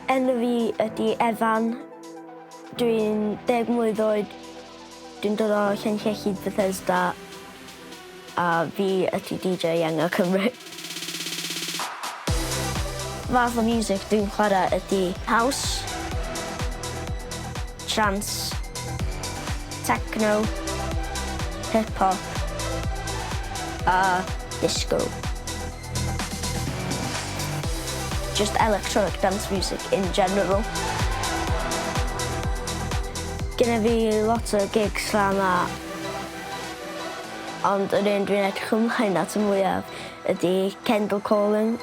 Enw fi ydy Efan. Dwi'n 10 mlwydd oed. Dwi'n dod o Llanllechid Bethesda. A fi ydy DJ ywengaf Cymru. Fath o music dwi'n chwarae ydy house, trance, techno, hip-hop a disco. Just electronic dance music in general. Gyda fi lot o gigs lla yma. Ond yr un dwi'n edrych ymlaen at y mwyaf ydy Kendal Calling.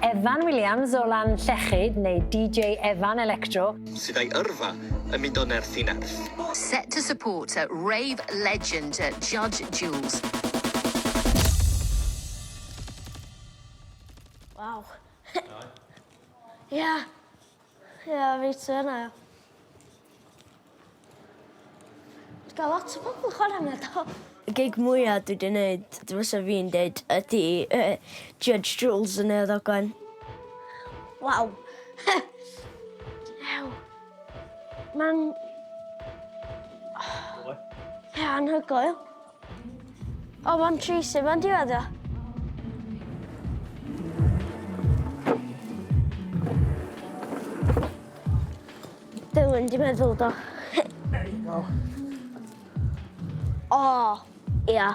Efan Williams o Llanllechid, neu DJ Efan Electro. Sydd ei yrfa yn mynd o nerth i nerth. Set to support rave legend Judge Jules. Wow. Ia. Ia, fi ti yna. Dwi'n gael lot o bobl chwarae yma do. Y gig mwyaf dwi wedi wneud, dwi'n fysa fi'n dweud, ydy Judge Jules yn y ddogfen. Waw. Ew. Ma'n... Ie, anhygoel. O, ma'n treisio, ma'n diwedd o. Dilynwn, di meddwl do. O, ia,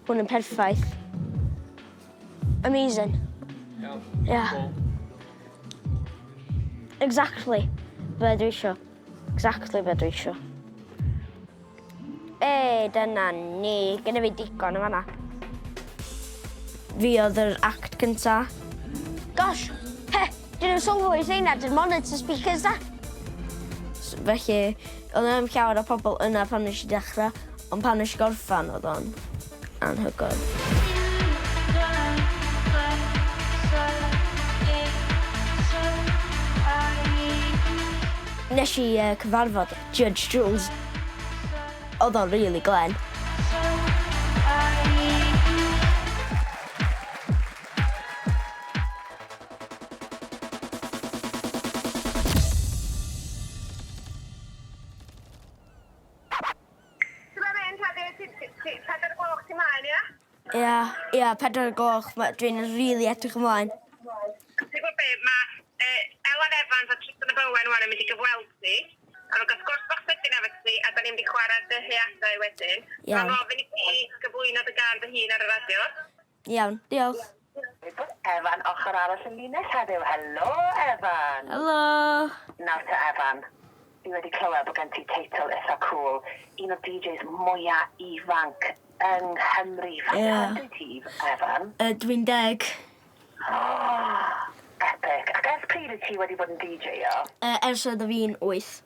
hwn yn perffaith. Amazing. Ia. Exactly be dwi isio. Exactly be dwi isio. Dyna ni. Gynna fi digon yn fan'na. Fi oedd yr act cynta. Gosh, dyn nhw'n sylwi rheina, dyn monitor speakers da. Felly, oedd yna llawer o pobl yna pan nes i dechrau, ond pan nes i gorffan oedd o'n anhygoel. Nes i cyfarfod Judge Jules. Oedd o'n rili glen. Ia, 4 gloch. Dwi'n rili edrych ymlaen. Ti'n gwybod be, mae Elan Evans a Tristan y Bowen wan yn mynd i gyfweld ni. A nhw'n gael sgwrs bach sydyn efo ti, a da ni'n mynd i chwarae dyheadau wedyn. Iawn. Mae'n ofyn i ti gyflwyno dy gan dy hun ar y radio. Iawn, diolch. Efan, ochr arall yn linell heddiw. Helo, Efan. Helo. Nawr te, Efan. Fi wedi clywed bod gen ti teitl eitha cool. Un o DJs mwyaf ifanc yng Nghymru. Faint oed ti, Efan? Dwi'n 10. Epic. Ac ers pryd wyt ti wedi bod yn DJ o? Ers oedd fi'n 8.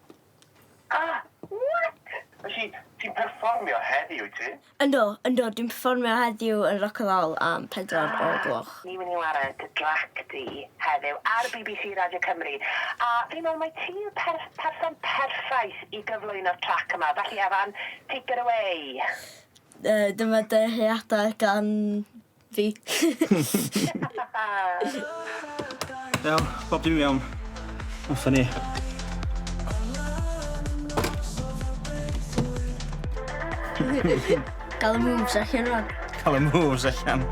What? Felly, ti'n perfformio heddiw ti? Ynddo, dwi'n perfformio heddiw yn Rock and Roll am 4 o gloch. Ni mynd i wario dy drac di heddiw ar BBC Radio Cymru. A fi'n meddwl mai ti yw'r person perffaith i gyflwyno'r trac yma. Felly, Efan, take it away. Dyma dyheadau gan fi. Iawn, bob dim iawn. Offa ni. Gael y moves allan rwan. Cael y moves allan.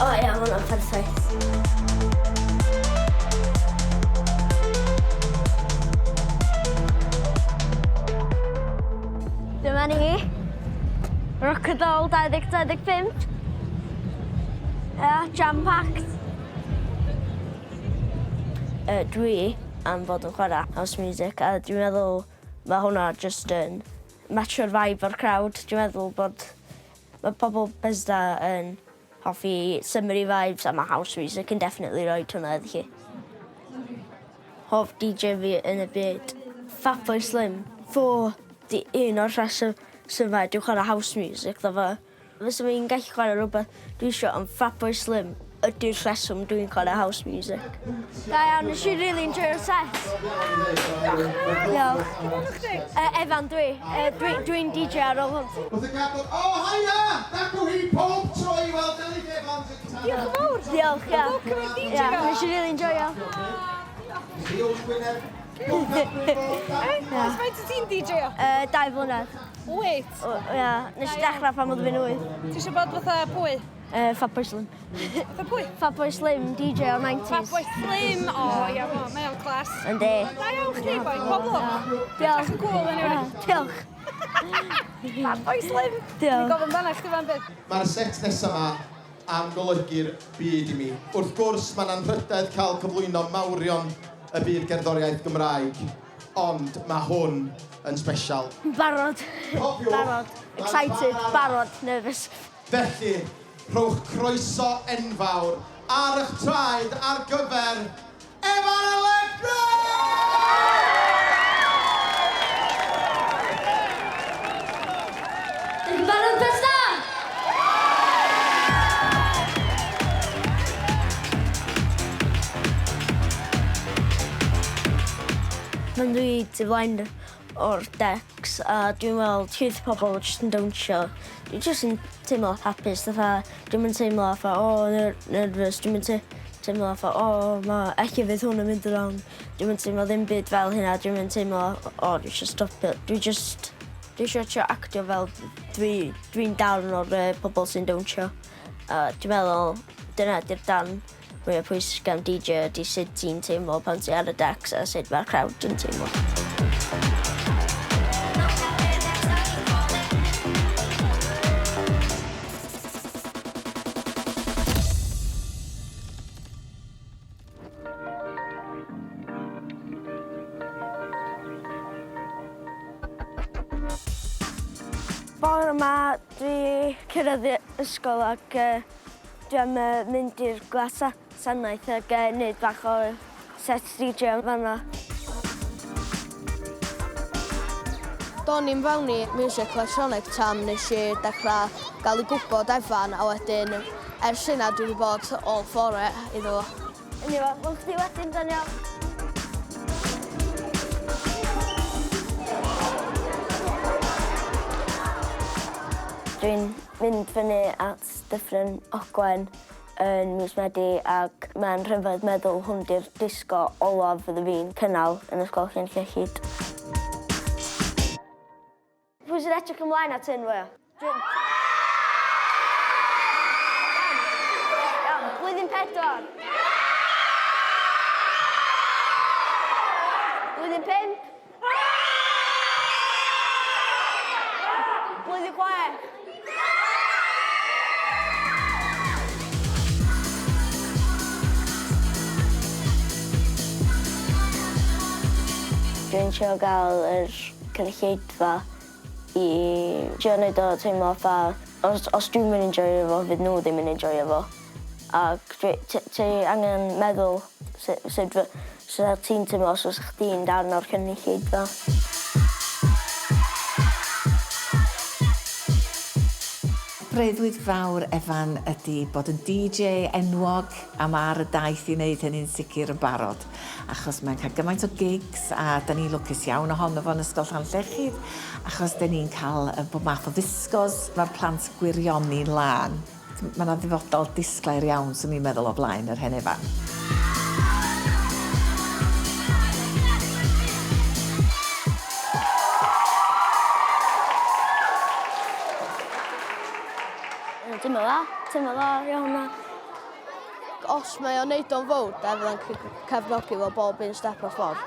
O ia, ma' hwnna'n perffaith. Dyma ni. Rock and Roll 2025. Jam-packed. Dwi am fod yn chwarae house music a dwi'n meddwl mae hwnna just yn matcho'r vibe o'r crowd. Dwi'n meddwl bod mae pobl Bethesda yn hoffi Cymru vibes a mae house music yn definitely rhoi hwnna iddi chi. Hoff DJ fi yn y byd. Fatboy Slim. Fo di un o'r rheswm dwi'n chwarae house music dda fo. Fysa fi'n gallu chwarae rhywbeth dwi isio am Fatboy Slim ydy'r rheswm dwi'n chwarae house music. Da iawn, nes I really enjoy'r set. Diolch. Efan dwi'n DJ ar ôl hwnt. Wrth y gadw, o haia! Dacw hi pob tro I weld Dilynwn Evans yn cael. Diolch yn fawr. Diolch, ia. Nes I really enjoyo. Diolch Gwynedd. Os faint ti'n DJ-o? 2 blynedd. Wyt? Ia, nes I dechrau pan oedd fi'n 8. Ti eisiau bod fatha pwy? Fatboy Slim. Fatha pwy? Fatboy Slim, DJ o'r 90s. Fatboy Slim? O, ia, mae o'n clas. Yndi. Da iawn chdi, boi, pob lwc. Diolch. Yn cool, anyway. Diolch. Fatboy Slim. Diolch. Ni'n gofyn fanna chdi fan beth. Mae'r set nesaf yma am golygu'r byd I mi. Wrth gwrs, mae'n anrhydedd cael cyflwyno mawrion y byd gerddoriaeth Gymraeg, ond mae hwn yn special. Barod. Cofiwch. Barod. Excited. Barod. Nervous. Felly, rhowch croeso enfawr ar eich traed ar gyfer Efan Electro! Dwi'n barod Bethesda! Mae'n dwi tu flaen o'r decks a dwi'n weld llwyth pobl jyst yn dawnsio. Dwi jyst yn teimlo hapus, dwi'n yn teimlo nervous, dwi'n yn teimlo mae eich fydd hwn yn mynd yn rong. Dwi'n yn teimlo ddim byd fel hynna, dwi'n yn teimlo, dwi eisiau stopio. Dwi eisiau actio fel dwi'n darn o'r pobl sy'n dawnsio. Dwi'n meddwl, dyna di'r darn mwyaf pwysig am DJ ydy sut ti'n teimlo pan ti ar y decks a sut mae'r crowd yn teimlo. Bore yma dwi cyrraedd ysgol ac dwi am mynd i'r gwasanaeth ac wneud bach o set DJ fan'na. Do'n i'n fewn I music electronic tam nes I dechrau gael I gwybod Efan a wedyn ers hynna dwi wedi bod all for it iddo fo. Yni fo, wel chdi wedyn, Daniel. Dwi'n mynd fyny at Dyffryn Ogwen yn mis Medi ac mae'n rhyfedd meddwl hwn di'r disgo olaf fydda fi'n cynnal yn ysgol Llyllyd. Pwy sy'n edrych ymlaen at hyn fwy? Blwyddyn 4. Blwyddyn 5. Blwyddyn 6. Dwi'n trio gael yr cynulleidfa I trio wneud o teimlo os dwi'n mynd enjoyo fo, fydd nhw ddim yn enjoyo fo. Ac ti angen meddwl sut ti'n teimlo os oes chdi'n darn o'r cynulleidfa. Breuddwyd fawr Efan ydy bod yn DJ enwog a mae'r daith I wneud hynny'n sicr yn barod. Achos mae'n cael gymaint o gigs a da ni'n lwcus iawn ohono fo'n ysgol Llyllyd achos da ni'n cael bob math o ddisgos. Mae'r plant gwirioni'n lan. Mae yna ddyfodol disglair iawn sy'n ni'n meddwl o blaen yr hen Efan. Teimlo dda, iawn na. Os mae o'n neud o'n fawr, da fydd o'n cefnogi fel bob un step o'r ffordd.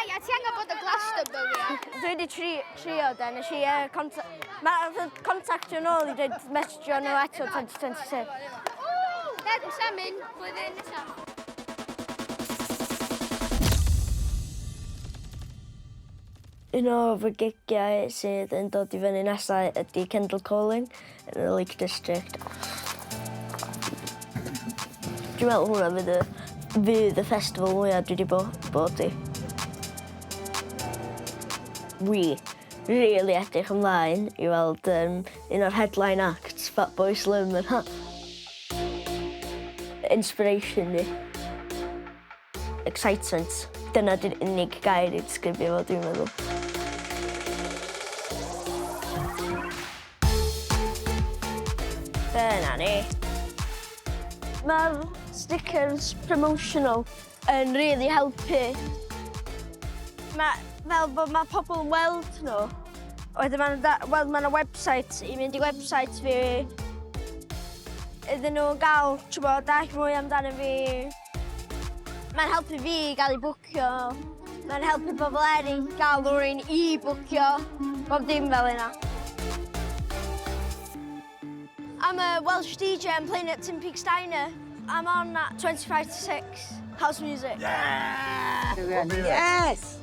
Ia, ti angen bod y glaster bywio. Dwi wedi trio da, nes I contactio nôl I dweud mesio nhw eto 2026. Dwi'n sefyn, blwyddyn nesaf. Un o fy gigiau sydd yn dod I fyny nesaf ydy Kendal Calling yn y Lake District. Dwi'n meddwl hwnna fydd y festival mwyaf dwi wedi bod I. Really edrych ymlaen I weld un o'r headline acts, Fatboy Slim yn inspiration ni. Excitement. Dyna di'r unig gair i ddisgrifio fo, dwi'n meddwl. Dyna ni. Mae'r stickers promotional yn really helpu. Fel bod mae pobl yn weld nhw. Wedyn mae website, i mynd i website fi. Iddyn nhw gael, dall mwy amdano fi. Mae'n helpu fi gael ei bwcio. Mae'n helpu bobl eraill gael rhywun i bwcio. Bob dim fel yna. I'm a Welsh DJ, I'm playing at Tim Peaks Diner. I'm on at 25 to 6, house music. Yeah! Yes!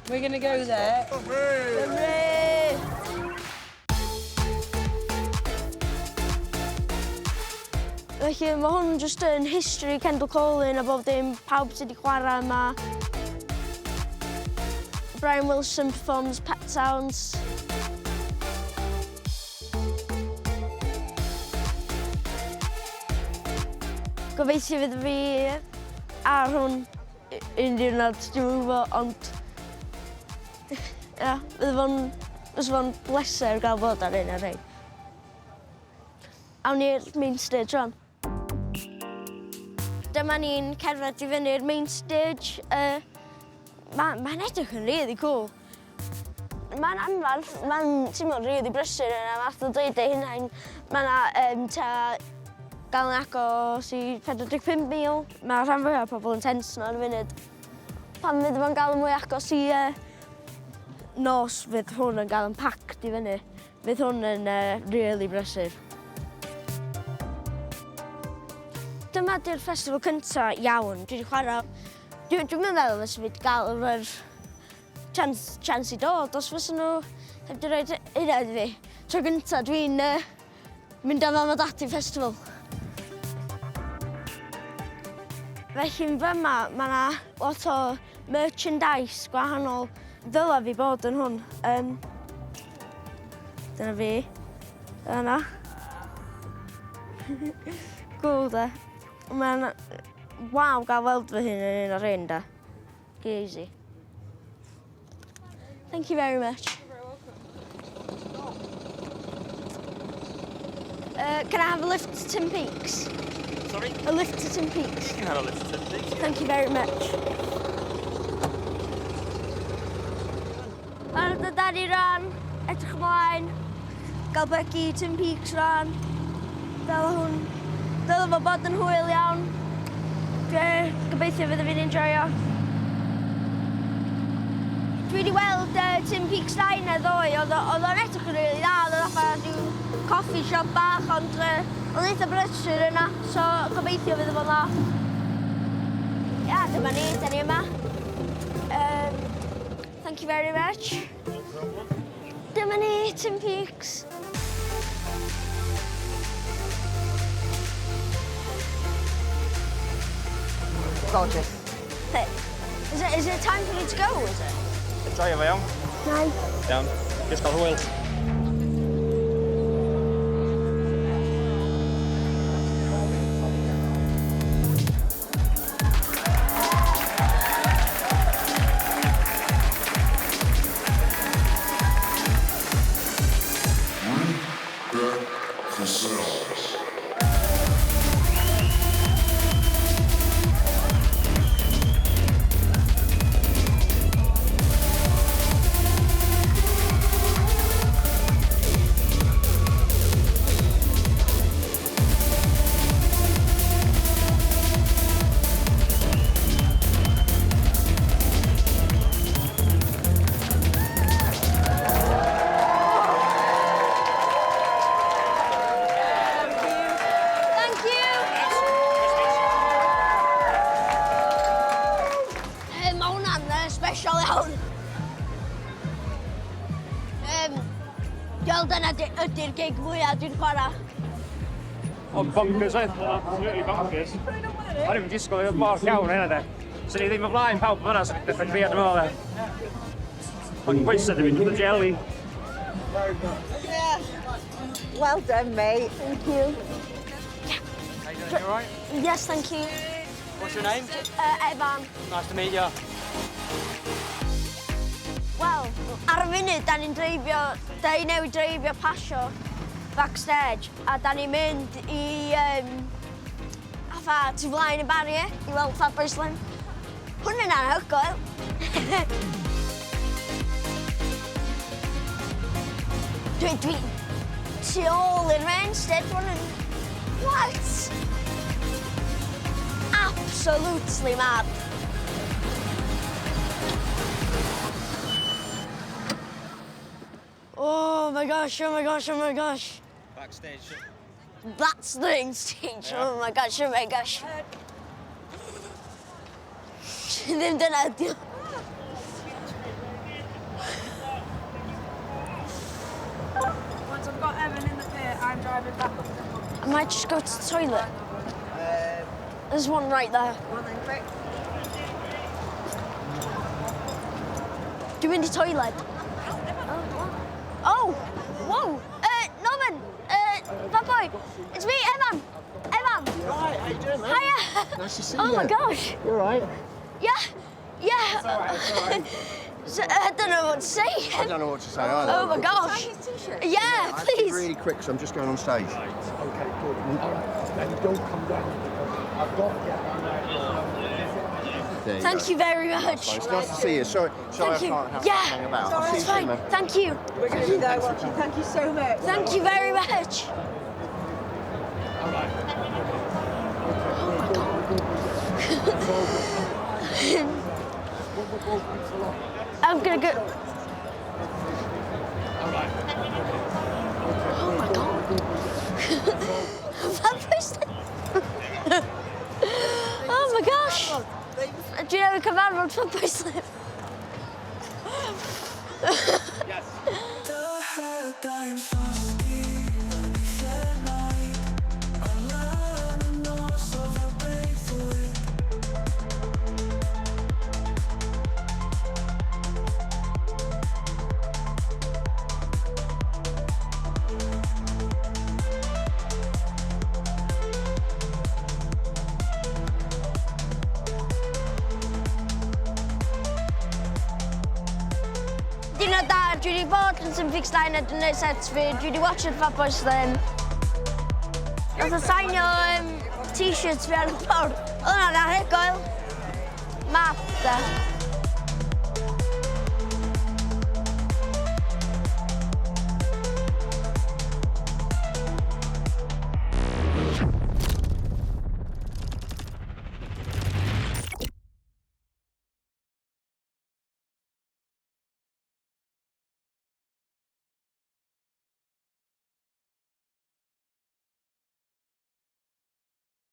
We're going to go there. Cymru! Felly mae hwn just yn history Kendal Calling a bob dim pawb sydd wedi chwarae yma. Brian Wilson performs Pet Sounds. Gobeithio fydd fi ar hwn un diwrnod, dwi'n gwybod, ond fydd fo'n bleser gael bod ar un ar ein. Awn ni'r main stage rhan. Dyma ni'n cerdded i fyny'r main stage. Mae'n edrych yn really cool. Mae'n anfarth, mae'n teimlo'n really brysur yna, math o dweud ei hunain. Mae'n gael yn agos i 45,000. Mae rhan fwyaf o pobl yn tense yna yn y funud. Pan fydd fo'n gael yn mwy agos i nos, fydd hwn yn gael yn packed i fyny. Fydd hwn yn really brysur. Dyma di'r festival cyntaf iawn dwi wedi chwarae. Dwi'n meddwl fes i fi gael yr chance i dod, os fes nhw heb di roed hynna i fi. Tro gyntaf dwi'n mynd am am dati festival. Felly fyma, mae yna lot o merchandise gwahanol. Ddyla fi bod yn hwn. Dyna fi. Dyna. Cool, de. Mae'n waw gael weld fy hyn yn un o'r un, da. Easy. Thank you very much. Can I have a lift to Tim Peaks? Sorry? A lift to Tim Peaks. You can have a lift to Tim Peaks. Thank you very much. Ar y dani ran, edrych ymlaen, gael bygu Tim Peaks ran. Dyle fo bod yn hwyl iawn. Gobeithio fydd fi'n enjoyo. Dwi wedi weld Tim Peaks Diner ddoe, oedd o'n edrych yn rili dda, oedd o'n offer rhyw coffee shop bach, ond o'n eitha brysur yna, so gobeithio fydd fo'n dda. Ia, dyma ni, da ni yma. Thank you very much. Dyma ni, Tim Peaks. Gorgeous. Is it time for me to go, is it? Enjoy efo iawn. Nai. Iawn. Gys gael hwyl. Ydy'r gig mwyaf dwi'n chwarae. O'n bonkers oedd, really bonkers. O'n i'n disgwyl i'r mor llawn hynna de. So ni ddim o blaen pawb fyna, so ni'n dechrau criad yma de. O'n pwysau dim yn jelly. Yeah. Well done, mate. Thank you. You all right? Yes, thank you. What's your name? Efan. Nice to meet you. Wel, ar y funud, da ni'n newid dreifio pasio backstage, a da ni'n mynd i tu flaen y bariau i weld Fatboy Slim. Hwn yn anhygoel. Dwi tu ôl i'r main stage, hwn yn... What? Absolutely mad. Oh my gosh, oh my gosh, oh my gosh. Backstage. That's the stage, yeah. Oh my gosh, oh my gosh. Ddim dyna ydi. Once I've got Evan in the pit, I'm driving back up the hill. I might just go to the toilet. There's one right there. One then, quick. Do you mean the toilet? Oh, whoa. Norman, Fatboy, it's me, Efan. Efan. Right, how you doing, man? Hiya. Nice to see you. Oh my gosh. You all right? Yeah, yeah. It's all right, it's all right. So, I don't know what to say. I don't know what to say either. Oh my gosh. Yeah, I have to be please. really quick, so I'm just going on stage. Okay, good. All right, then don't come down because I've got to get There you Thank go. you very much. It's nice to see you. Sorry I Thank you. can't have Yeah, hang about. I'll see it's you soon, fine. man. Thank you. We're going to be there watching. Thank you so much. Thank you very much. I'm gonna go. Oh my god. Oh my gosh. Do you know cyfarfod Fatboy Slim? Yes. Diwrnod da, dwi wedi bod yn Symfix Line a dwi'n neud sets fi, dwi wedi watched Fatboy Slim. Nath o sainio t-shirts fi ar y ffordd. Oedd hwnna'n anhygoel. Mad, da.